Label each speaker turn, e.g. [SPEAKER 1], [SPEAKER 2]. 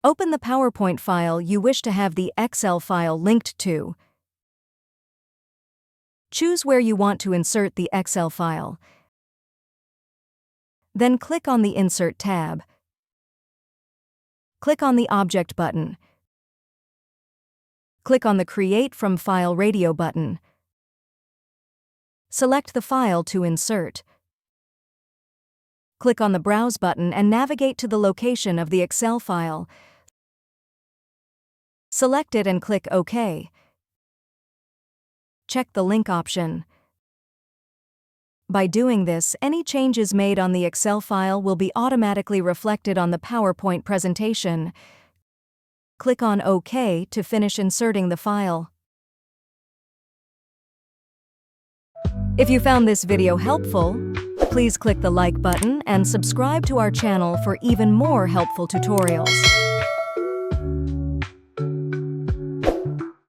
[SPEAKER 1] Open the PowerPoint file you wish to have the Excel file linked to. Choose where you want to insert the Excel file. Then click on the Insert tab. Click on the Object button. Click on the Create from File Radio button. Select the file to insert. Click on the Browse button and navigate to the location of the Excel file. Select it and click OK. Check the link option. By doing this, any changes made on the Excel file will be automatically reflected on the PowerPoint presentation. Click on OK to finish inserting the file. If you found this video helpful, please click the like button and subscribe to our channel for even more helpful tutorials.